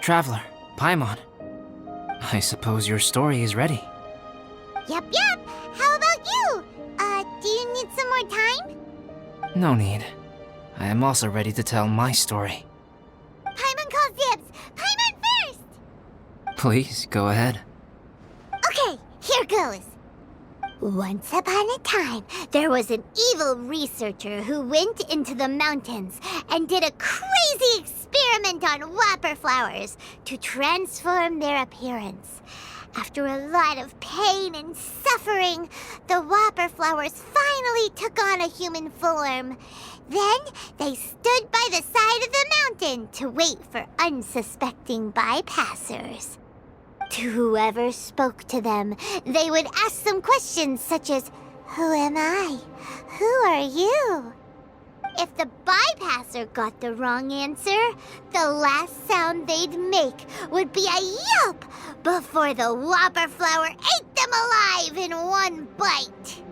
Traveler, Paimon. I suppose your story is ready. Yep. How about you? Do you need some more time? No need. I am also ready to tell my story. Paimon calls dibs! Paimon first! Please, go ahead. Okay, here goes. Once upon a time, there was an evil researcher who went into the mountains and did a crazy experiment on whopper flowers to transform their appearance. After a lot of pain and suffering, the whopper flowers finally took on a human form. Then they stood by the side of the mountain to wait for unsuspecting bypassers. To whoever spoke to them, they would ask them questions such as, "Who am I? Who are you?" If the bypasser got the wrong answer, the last sound they'd make would be a yelp before the whopper flower ate them alive in one bite.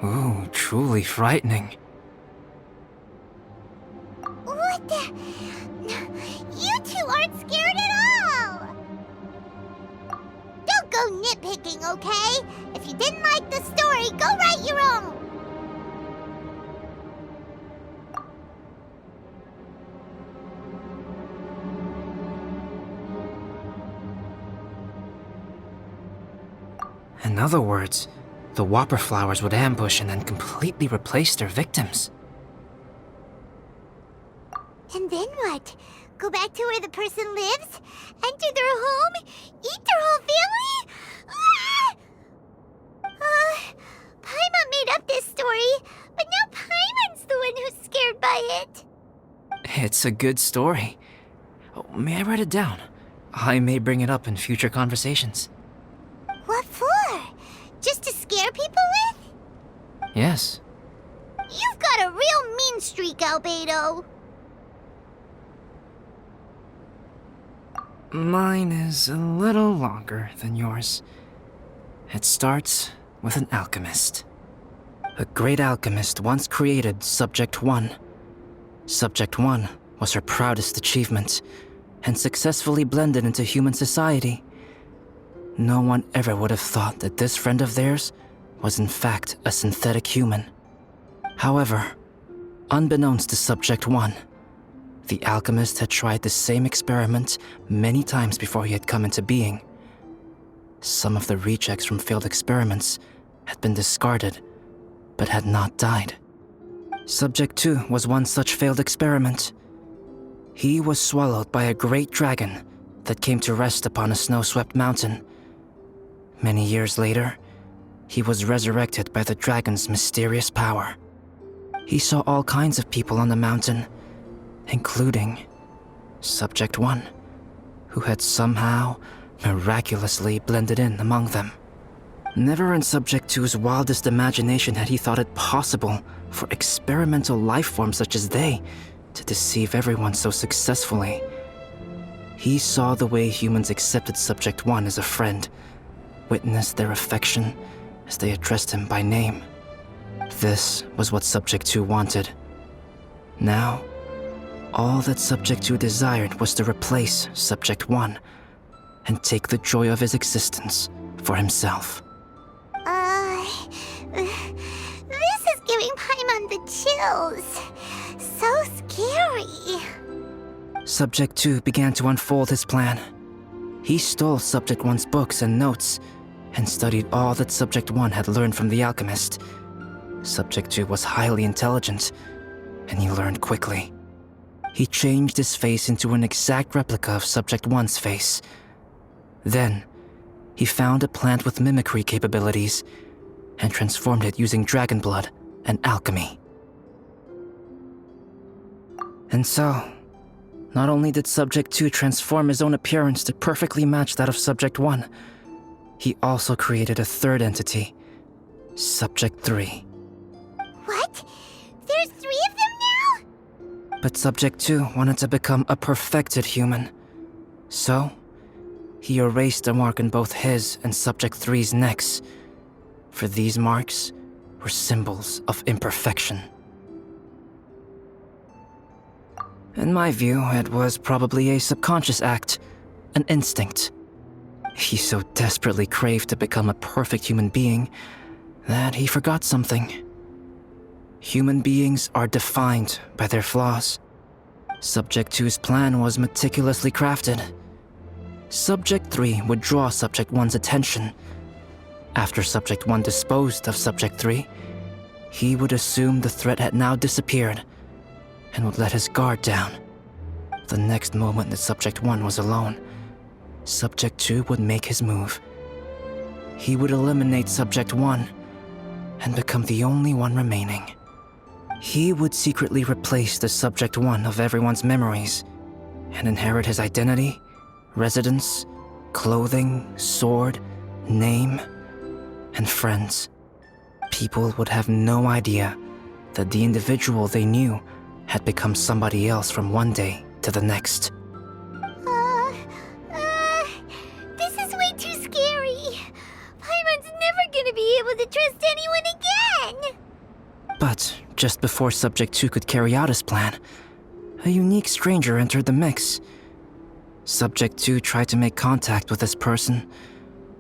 Ooh, truly frightening. What the? You two aren't scared at all! Don't go nitpicking, okay? If you didn't like the story, go write your own! In other words, the whopper flowers would ambush and then completely replace their victims. And then what? Go back to where the person lives? Enter their home? Eat their whole family? Paimon made up this story, but now Paimon's the one who's scared by it. It's a good story. Oh, may I write it down? I may bring it up in future conversations. What for? Just to scare people with? Yes. You've got a real mean streak, Albedo. Mine is a little longer than yours. It starts with an alchemist. A great alchemist once created Subject 1. Subject 1 was her proudest achievement, and successfully blended into human society. No one ever would have thought that this friend of theirs was in fact a synthetic human. However, unbeknownst to Subject 1, the alchemist had tried the same experiment many times before he had come into being. Some of the rejects from failed experiments had been discarded, but had not died. Subject 2 was one such failed experiment. He was swallowed by a great dragon that came to rest upon a snow-swept mountain. Many years later, he was resurrected by the dragon's mysterious power. He saw all kinds of people on the mountain, including Subject 1, who had somehow miraculously blended in among them. Never in Subject 2's wildest imagination had he thought it possible for experimental life forms such as they to deceive everyone so successfully. He saw the way humans accepted Subject 1 as a friend, witnessed their affection as they addressed him by name. This was what Subject 2 wanted. Now, all that Subject 2 desired was to replace Subject 1 and take the joy of his existence for himself. This is giving Paimon the chills. So scary. Subject 2 began to unfold his plan. He stole Subject 1's books and notes and studied all that Subject 1 had learned from the alchemist. Subject 2 was highly intelligent, and he learned quickly. He changed his face into an exact replica of Subject 1's face. Then, he found a plant with mimicry capabilities and transformed it using dragon blood and alchemy. And so, not only did Subject 2 transform his own appearance to perfectly match that of Subject 1, he also created a third entity, Subject 3. What? There's 3 of them now? But Subject 2 wanted to become a perfected human. So, he erased a mark in both his and Subject 3's necks. For these marks were symbols of imperfection. In my view, it was probably a subconscious act, an instinct. He so desperately craved to become a perfect human being that he forgot something. Human beings are defined by their flaws. Subject 2's plan was meticulously crafted. Subject 3 would draw Subject 1's attention. After Subject 1 disposed of Subject 3, he would assume the threat had now disappeared and would let his guard down. The next moment that Subject 1 was alone, Subject 2 would make his move. He would eliminate Subject 1 and become the only one remaining. He would secretly replace the Subject 1 of everyone's memories and inherit his identity, residence, clothing, sword, name, and friends. People would have no idea that the individual they knew had become somebody else from one day to the next. This is way too scary. Paimon's never gonna be able to trust anyone again. But just before Subject 2 could carry out his plan, a unique stranger entered the mix. Subject 2 tried to make contact with this person,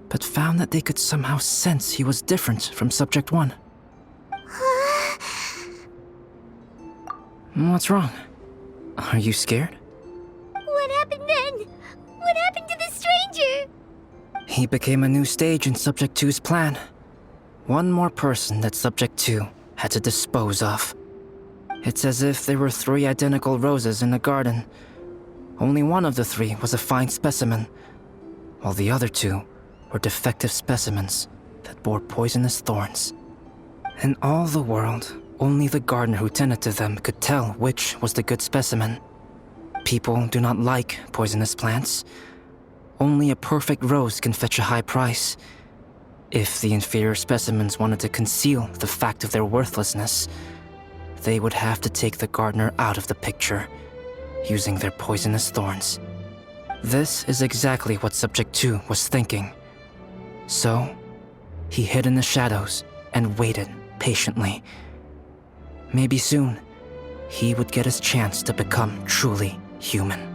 but found that they could somehow sense he was different from Subject 1. What's wrong? Are you scared? What happened then? What happened to the stranger? He became a new stage in Subject 2's plan. One more person that Subject 2 had to dispose of. It's as if there were 3 identical roses in a garden. Only one of the 3 was a fine specimen, while the other 2 were defective specimens that bore poisonous thorns. In all the world, only the gardener who tended to them could tell which was the good specimen. People do not like poisonous plants. Only a perfect rose can fetch a high price. If the inferior specimens wanted to conceal the fact of their worthlessness, they would have to take the gardener out of the picture, using their poisonous thorns. This is exactly what Subject 2 was thinking. So, he hid in the shadows and waited patiently. Maybe soon, he would get his chance to become truly human.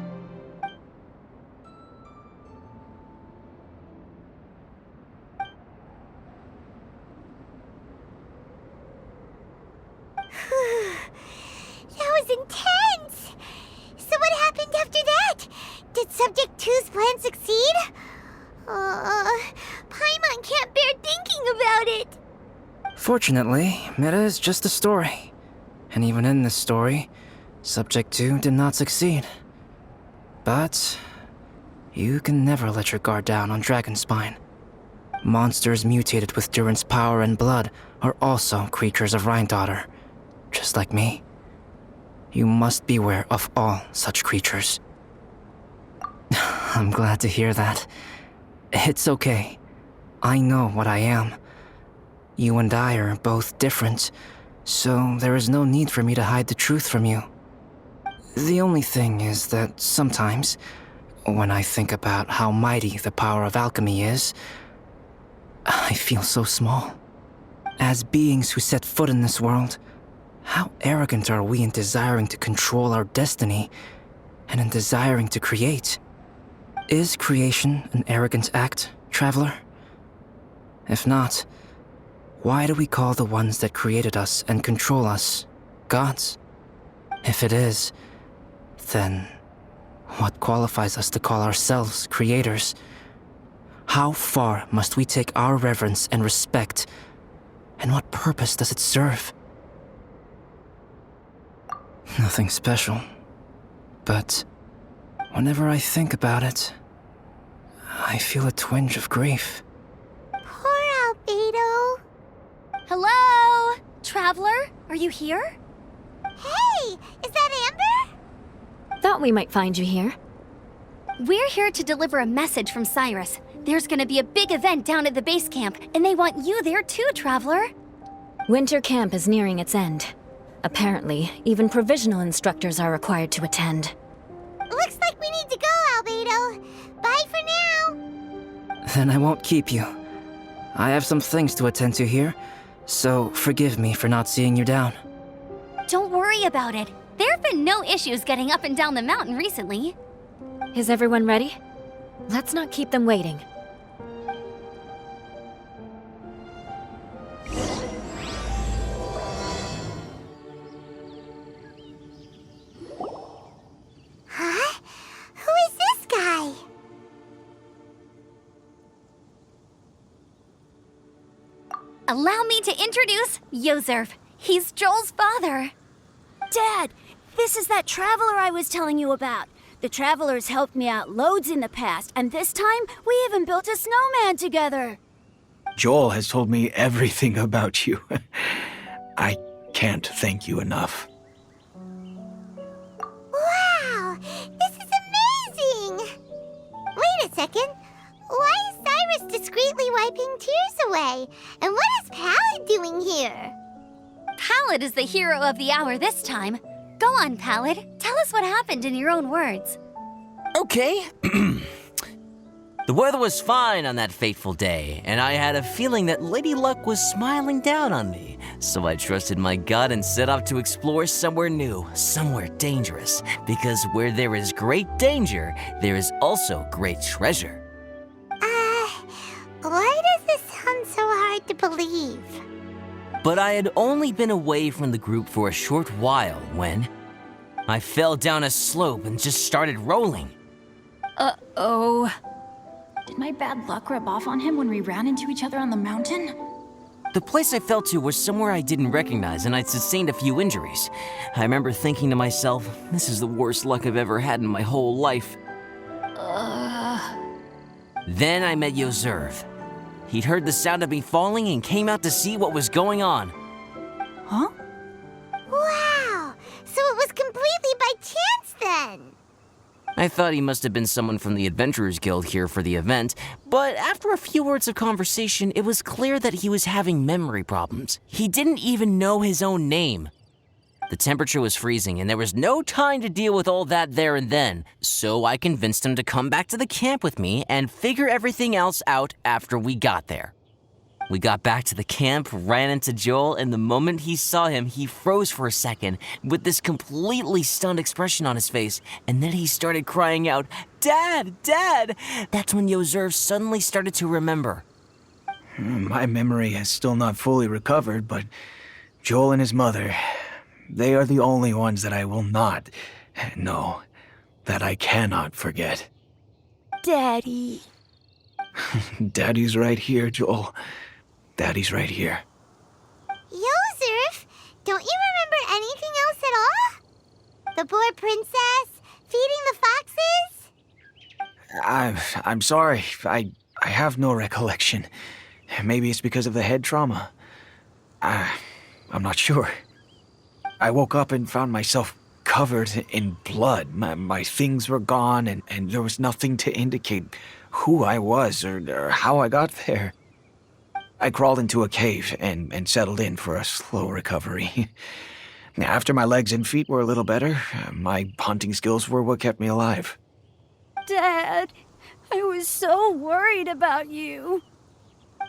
That was intense! So what happened after that? Did Subject 2's plan succeed? Paimon can't bear thinking about it. Fortunately, it is just a story. And even in this story, Subject 2 did not succeed. But you can never let your guard down on Dragonspine. Monsters mutated with Durin's power and blood are also creatures of Rhine-Daughter, just like me. You must beware of all such creatures. I'm glad to hear that. It's okay. I know what I am. You and I are both different, so there is no need for me to hide the truth from you. The only thing is that sometimes, when I think about how mighty the power of alchemy is, I feel so small. As beings who set foot in this world, how arrogant are we in desiring to control our destiny and in desiring to create? Is creation an arrogant act, traveler? If not, why do we call the ones that created us and control us gods? If it is, then what qualifies us to call ourselves creators? How far must we take our reverence and respect, and what purpose does it serve? Nothing special, but whenever I think about it, I feel a twinge of grief. Poor Albedo. Hello? Traveler, are you here? Hey, is that Amber? Thought we might find you here. We're here to deliver a message from Cyrus. There's gonna be a big event down at the base camp, and they want you there too, Traveler. Winter camp is nearing its end. Apparently, even provisional instructors are required to attend. Looks like we need to go, Albedo. Bye for now. Then I won't keep you. I have some things to attend to here, so forgive me for not seeing you down. Don't worry about it. There have been no issues getting up and down the mountain recently. Is everyone ready? Let's not keep them waiting. Huh? Who is this guy? Allow me to introduce Yozerf. He's Joel's father. Dad, this is that traveler I was telling you about. The traveler's helped me out loads in the past, and this time we even built a snowman together. Joel has told me everything about you. I can't thank you enough. Wow, this is amazing! Wait a second. Why is Cyrus discreetly wiping tears away? And what is Pallid doing here? Pallid is the hero of the hour this time. Go on, Pallid. Tell us what happened in your own words. Okay. The weather was fine on that fateful day, and I had a feeling that Lady Luck was smiling down on me. So I trusted my gut and set off to explore somewhere new, somewhere dangerous. Because where there is great danger, there is also great treasure. Why does this sound so hard to believe? But I had only been away from the group for a short while when I fell down a slope and just started rolling. Uh-oh. Did my bad luck rub off on him when we ran into each other on the mountain? The place I fell to was somewhere I didn't recognize, and I'd sustained a few injuries. I remember thinking to myself, this is the worst luck I've ever had in my whole life. Then I met Yozerf. He'd heard the sound of me falling and came out to see what was going on. Huh? Wow, so it was completely by chance then. I thought he must have been someone from the Adventurers Guild here for the event, but after a few words of conversation, it was clear that he was having memory problems. He didn't even know his own name. The temperature was freezing, and there was no time to deal with all that there and then, so I convinced him to come back to the camp with me and figure everything else out after we got there. We got back to the camp, ran into Joel, and the moment he saw him, he froze for a second with this completely stunned expression on his face, and then he started crying out, "Dad! Dad!" That's when Yozerf suddenly started to remember. My memory has still not fully recovered, but Joel and his mother, they are the only ones that I will not, no, that I cannot forget. Daddy. Daddy's right here, Joel. Daddy's right here. Yozerf, don't you remember anything else at all? The poor princess, feeding the foxes? I'm sorry. I have no recollection. Maybe it's because of the head trauma. I'm not sure. I woke up and found myself covered in blood. My things were gone, and there was nothing to indicate who I was or how I got there. I crawled into a cave and settled in for a slow recovery. After my legs and feet were a little better, my hunting skills were what kept me alive. Dad, I was so worried about you.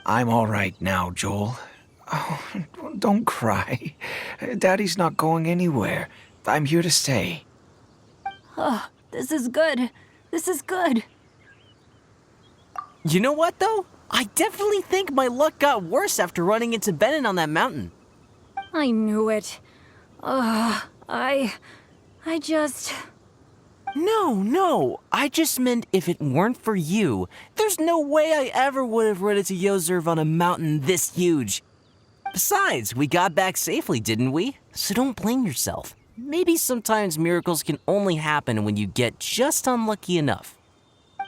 I'm all right now, Joel. Oh, don't cry. Daddy's not going anywhere. I'm here to stay. Oh, this is good. This is good. You know what, though? I definitely think my luck got worse after running into Benin on that mountain. I knew it. I just... No. I just meant if it weren't for you, there's no way I ever would have run into Yozerf on a mountain this huge. Besides, we got back safely, didn't we? So don't blame yourself. Maybe sometimes miracles can only happen when you get just unlucky enough.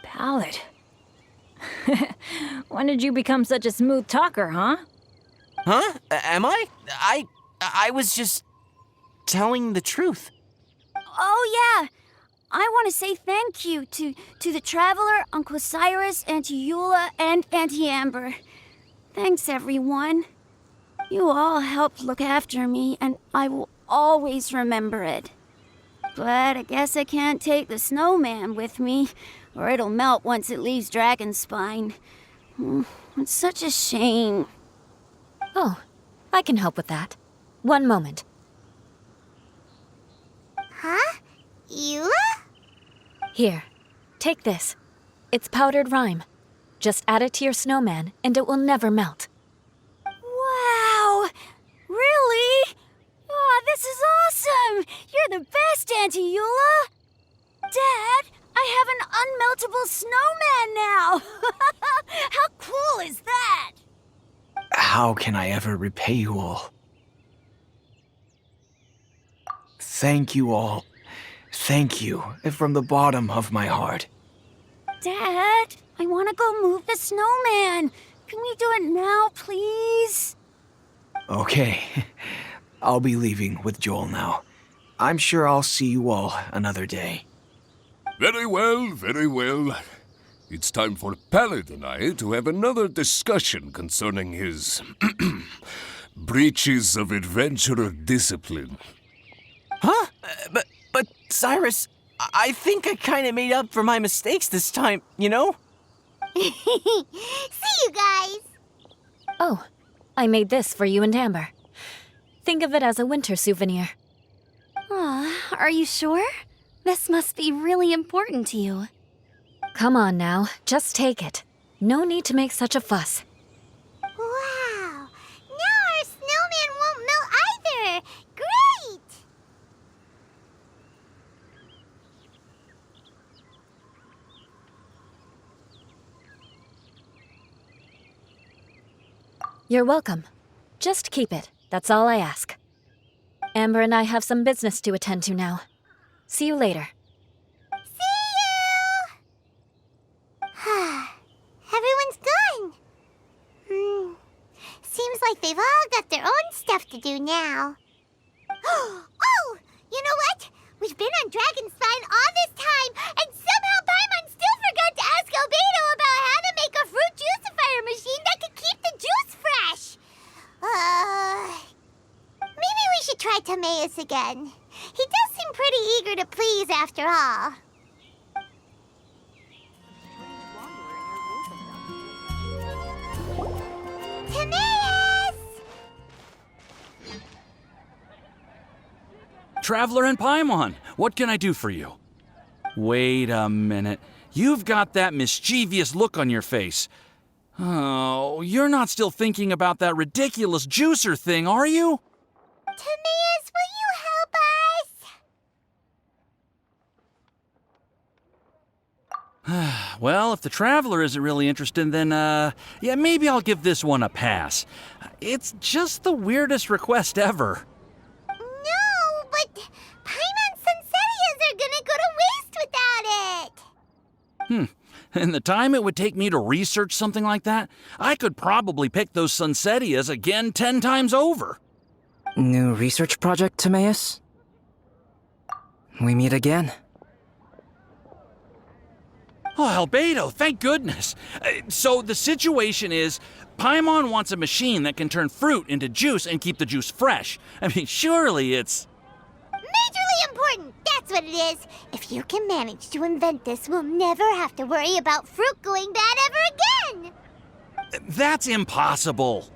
Pallid. When did you become such a smooth talker, huh? Huh? Am I? I was just telling the truth. Oh, yeah. I want to say thank you to the Traveler, Uncle Cyrus, Auntie Eula, and Auntie Amber. Thanks, everyone. You all helped look after me, and I will always remember it. But I guess I can't take the snowman with me, or it'll melt once it leaves Dragonspine. It's such a shame. Oh, I can help with that. One moment. Huh? Eula? Here, take this. It's powdered rime. Just add it to your snowman, and it will never melt. Wow! Really? Oh, this is awesome! You're the best, Auntie Eula! Dad, I have an unmeltable snowman now! How cool is that? How can I ever repay you all? Thank you all. Thank you from the bottom of my heart. Dad, I want to go move the snowman. Can we do it now, please? Okay, I'll be leaving with Joel now. I'm sure I'll see you all another day. Very well, very well. It's time for Pallid and I to have another discussion concerning his breaches of adventurer discipline. Huh? But Cyrus, I think I kind of made up for my mistakes this time, you know? See you guys! Oh, I made this for you and Amber. Think of it as a winter souvenir. Aw, are you sure? This must be really important to you. Come on now, just take it. No need to make such a fuss. Wow! Now our snowman won't melt either! Great! You're welcome. Just keep it. That's all I ask. Amber and I have some business to attend to now. See you later. See you! Everyone's gone. Seems like they've all got their own stuff to do now. Oh! You know what? We've been on Dragonspine all this time, and somehow Paimon still forgot to ask Albedo about how to make a fruit juicifier machine that could keep the juice fresh. Maybe we should try Timaeus again. He does seem pretty eager to please after all. Timaeus! Traveler and Paimon, what can I do for you? Wait a minute. You've got that mischievous look on your face. Oh, you're not still thinking about that ridiculous juicer thing, are you? Timaeus, will you help us? Well, if the Traveler isn't really interested, then, yeah, maybe I'll give this one a pass. It's just the weirdest request ever. No, but Paimon's Sunsetias are gonna go to waste without it. And the time it would take me to research something like that, I could probably pick those Sunsetias again 10 times over. New research project, Timaeus? We meet again. Oh, Albedo, thank goodness. So the situation is, Paimon wants a machine that can turn fruit into juice and keep the juice fresh. I mean, surely it's... Majorly important, that's what it is. If you can manage to invent this, we'll never have to worry about fruit going bad ever again. That's impossible.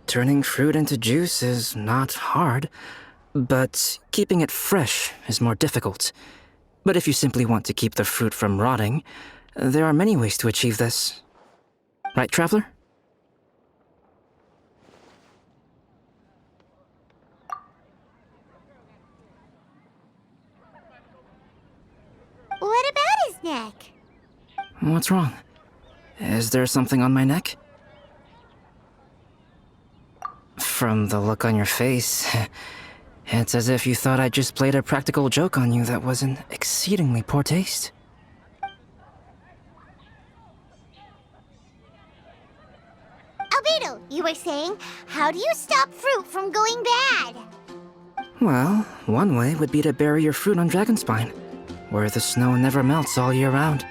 Turning fruit into juice is not hard, but keeping it fresh is more difficult. But if you simply want to keep the fruit from rotting, there are many ways to achieve this. Right, Traveler? What about his neck? What's wrong? Is there something on my neck? From the look on your face, It's as if you thought I just played a practical joke on you that was in exceedingly poor taste. Albedo, you were saying, how do you stop fruit from going bad? Well, one way would be to bury your fruit on Dragonspine, where the snow never melts all year round.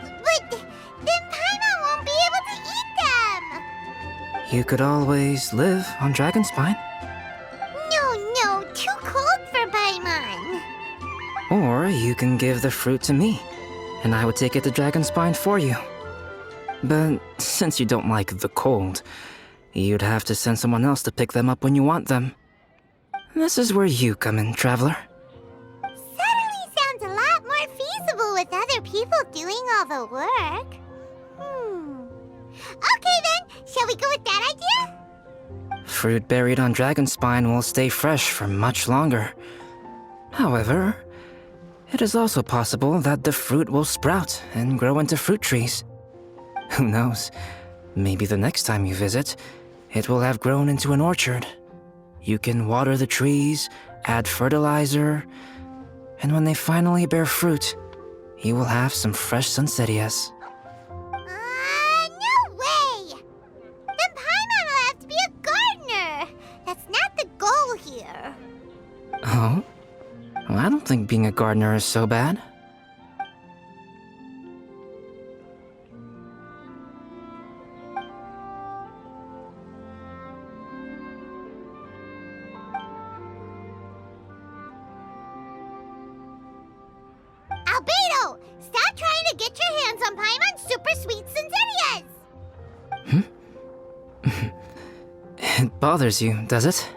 But then Paimon won't be able to eat them! You could always live on Dragonspine. No, too cold for Paimon. Or you can give the fruit to me, and I would take it to Dragonspine for you. But since you don't like the cold, you'd have to send someone else to pick them up when you want them. This is where you come in, Traveler. Suddenly sounds a lot more feasible with other people doing all the work. Okay then, shall we go with that idea? Fruit buried on Dragonspine will stay fresh for much longer. However, it is also possible that the fruit will sprout and grow into fruit trees. Who knows? Maybe the next time you visit, it will have grown into an orchard. You can water the trees, add fertilizer, and when they finally bear fruit, you will have some fresh sunsettias. No way! Then Paimon will have to be a gardener. That's not the goal here. Oh? Well, I don't think being a gardener is so bad. Albedo! Stop trying to get your hands on Paimon's super sweet Sunsettias! It bothers you, does it?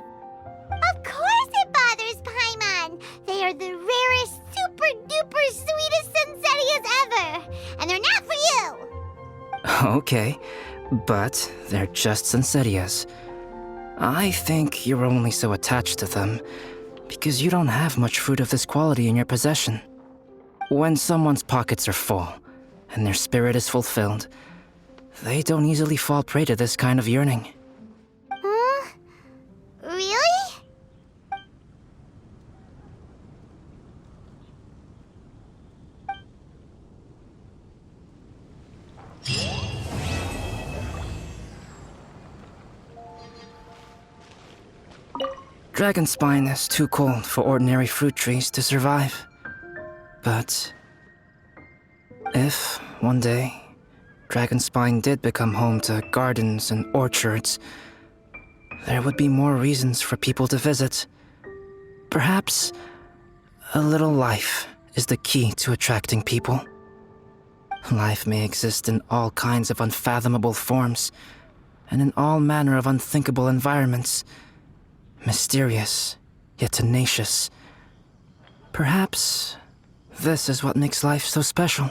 Of course it bothers Paimon! They are the rarest, super-duper sweetest Sunsettias ever! And they're not for you! Okay, but they're just Sunsettias. I think you're only so attached to them because you don't have much fruit of this quality in your possession. When someone's pockets are full and their spirit is fulfilled, they don't easily fall prey to this kind of yearning. Really? Dragonspine is too cold for ordinary fruit trees to survive. But if, one day, Dragonspine did become home to gardens and orchards, there would be more reasons for people to visit. Perhaps a little life is the key to attracting people. Life may exist in all kinds of unfathomable forms, and in all manner of unthinkable environments. Mysterious, yet tenacious. Perhaps this is what makes life so special.